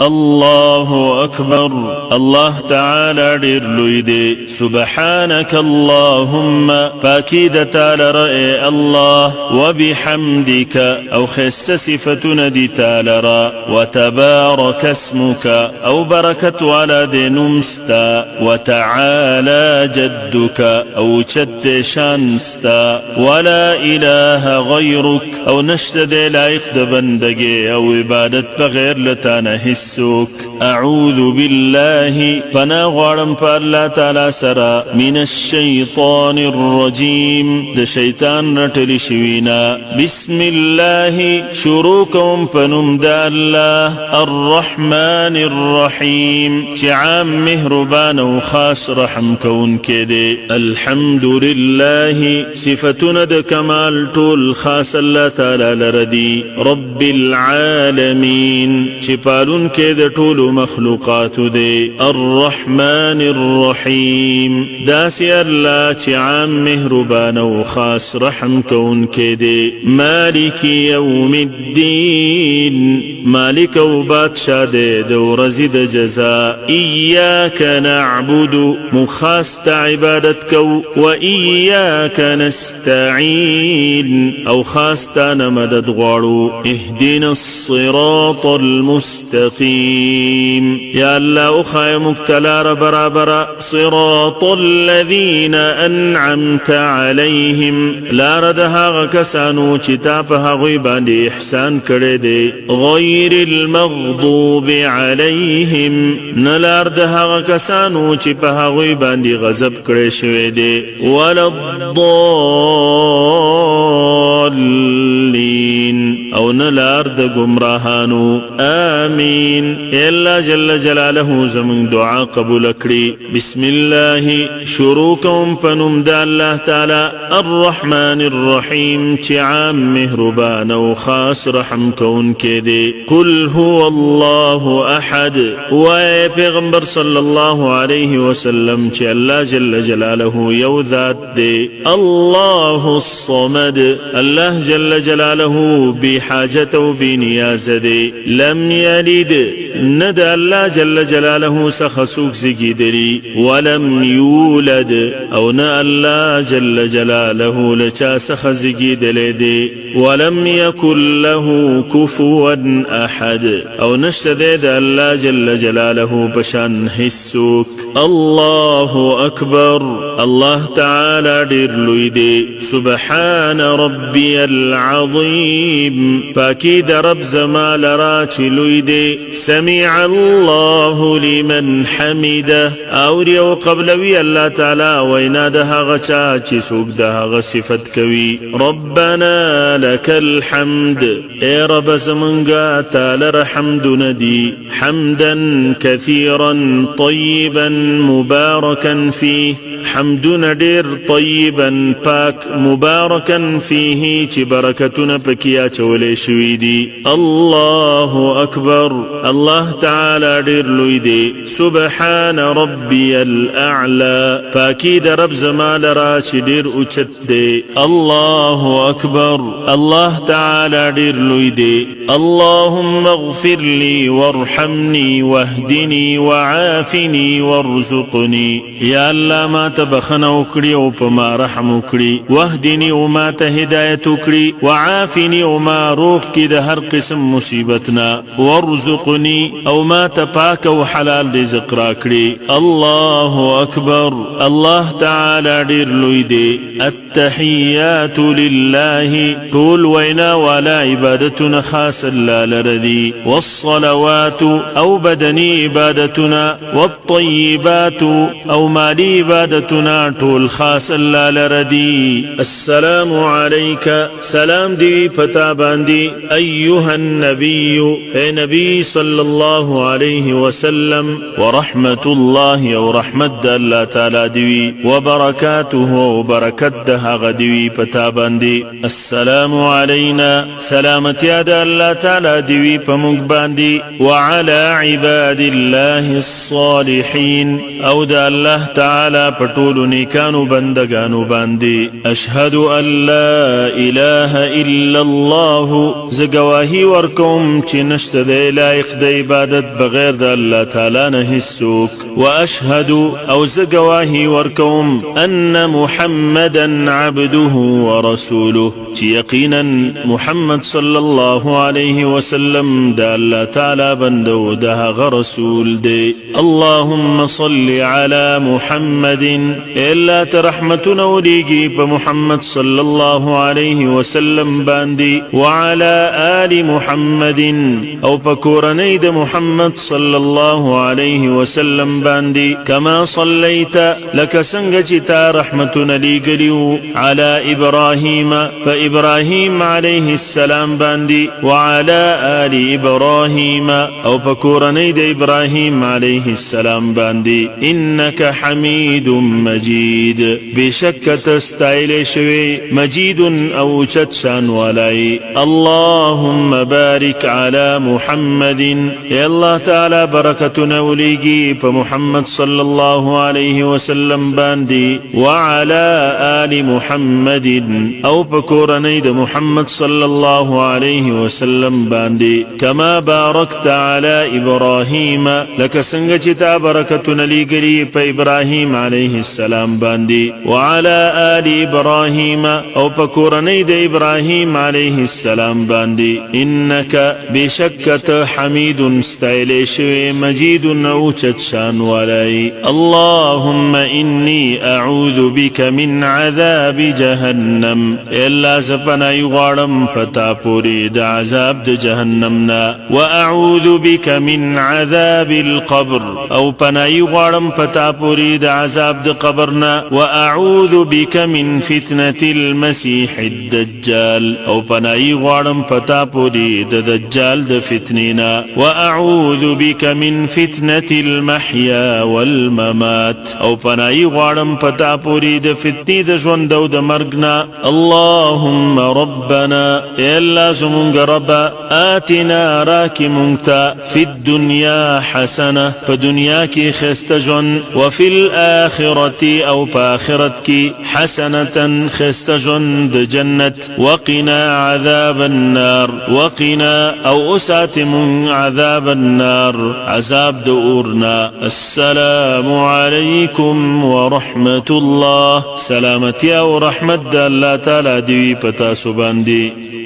الله أكبر. الله تعالى ډیر لوی دی. سبحانك اللهم پاکی د تعالی رأي الله وبحمدك او خست صفتنا دي تعالی را وتبارك اسمك او بركت ولد نمستا وتعالى جدك او چد شانستا ولا إله غيرك او نشتد لائق د بندگی او عبادت بغیر لتانه حسوك. اعوذ بالله پنا غوارم پا اللہ تعالی سرا من الشیطان الرجیم د شیطان رټلی شوینا. بسم الله شروع کوم پنوم د الله الرحمن الرحیم چې عام مهربان او خاص رحم کون کې دی. الحمد لله صفتنا د کمال ټول خاص الله تعالی لردی. رب العالمین چې پالون کې د ټول مخلوقات دی. الرحمن الرحیم داسی الله چې عام مهربان او خاص رحم کون کې دی. مالک یوم الدین مالک او بادشاہ دی د ورځې د جزا. ایاک نعبد مخاص ته عبادت کو و ایاک نستعین او خاص ته مدد غواړو. اهدنا الصراط المستقیم یا الله اخای مبتلا برابر. صراط الذین انعمت علیهم لار د هغه کسانو چې تا په هغوی باندې احسان کړی دی. غیر المغضوب علیهم نه لار د هغه کسانو چې په هغوی باندې غضب کړی شوی دی. ولا الضالین او نه لار د گمراهانو. آمین. الله جل جلاله زمون دعا قبول کړي. بسم الله شروع کوم پنوم د الله تعالی الرحمن الرحیم چې عام مهربان او خاص رحم کون کې دی. قل هو الله احد و پیغمبر صلی الله علیه وسلم چې الله جل جلاله یو ذات دی. الله الصمد الله جل جلاله بحاجت او بنیاز دی. لم یلد ند الله جل جلاله سخسوک زگیدری. ولم یولد او نه الله جل جلاله لچا سخ زگیدلی دی. ولم یکن له کفوا احد او نشته د الله جل جلاله بشان حسوک. الله اکبر الله تعالی ډیر لوی دی. سبحان ربی العظیم پاکی د رب زما لرا چې لوی دی. سمع الله لمن حمده اور یو قبلوی الله تعالی وینا د هغه چا چې څوک د هغه صفت کوي. ربنا لك الحمد اے رب زمونږه تعالی رحمد ندی. حمدا كثيرا طيبا مباركا فيه حمدنا ډیر طیبا پاک مبارکا فيه چې برکتونه پکې اچولې شوي دي. الله اکبر الله تعالی ډیر لوی دی. سبحان ربي الاعلى پاکی د رب زما لرا چې ډیر اوچت دی. الله اکبر الله تعالی ډیر لوی دی. اللهم اغفر لي وارحمني واهدني وعافني وارزقني یا الله ما ته بخنه وکړي او په ما رحم وکړي. واهدني او ما ته هدایت وکړي. وعافني او ما روغ کړي د هر قسم مصیبتنا. وارزقني او ما ته پاک او حلال رزق راکړي. الله اکبر الله تعالی ډیر لوی دی. التحیات لله ټول وینا والا عبادتنا خاص الله لردی. والصلوات او بدنی عبادتنا. والطیبات او مالی عبادتنا ټول خاص الله لردی. السلام علیک سلام دی پتا باندې ایها النبی اے نبی صلی الله علیه وسلم. ورحمت الله او رحمت الله تعالی دی وبرکاته او برکت هغه دی پتا باندې. السلام علینا سلامتی د الله تعالی دی په موږ باندې. وعلى عباد الله الصالحین او د الله تعالی په ټول ټولو نیکانو بندگانو باندې اشهد ان لا اله الا الله زه گواهی ورکوم چې نشته د لایق د عبادت بغیر د الله تعالی نه هیڅوک واشهد او زه گواهی ورکوم ان محمدا عبده ورسوله چې یقینا محمد صلی الله علیه وسلم د الله تعالی بندو د هغه رسول دی اللهم صل على محمد الا ترحمتنا وليږي په محمد صلی الله علیه وسلم باندې وعلى آل محمد او په کورنۍ د محمد صلی الله علیه وسلم باندې کما صلیت لك څنګه چې تا رحمتنا لېږلي على ابراهیم فابراهیم علیه السلام باندې وعلى آل ابراهیم او په کورنۍ د ابراهیم علیه السلام باندې انك حمید مجید بشک تستایل شوی مجید او چت شان والای اللهم بارك على محمد یا الله تعالی برکتنا ولېږي په محمد صلی الله علیه وسلم باندې وعلى آل محمد او په کورنۍ د محمد صلی الله علیه وسلم باندې کما بارکت علی ابراهیم لکه څنګه چې تا برکتونه لېږلي په ابراهیم علیه السلام باندې وعلى آل ابراهیم او په کورنۍ د ابراهیم علیه السلام باندې انک بشکت حمید ستایل شوی مجید اوچت شان والای اللهم انی اعوذ بك من عذاب جهنم الا زپنای غواړم پتا پوری د عذاب د جهنم نا واعوذ بك من عذاب القبر او پنای غواړم پتا پوری د عذاب د قبر نا واعوذ بك من فتنه المسيح الدجال او پنای غواړم پتا پوری د دجال د فتنینا واعوذ بك من فتنه المحيا والممات او پنای غواړم پتا پوری د فتنې د ژوند او د مرګ نه اللهم ربنا الا زمونږ رب آتنا راکی مونږ فی الدنیا حسنه په دنیا کې ښایسته ژوند وفي الاخرة او په آخرت کې حسنه ښایسته ژوند د جنت وقنا عذاب النار وقنا او اساتم عذاب النار عذاب د اورنا السلام علیکم ورحمة الله سلامتی او رحمت د الله تعالی دی پتا سو باندې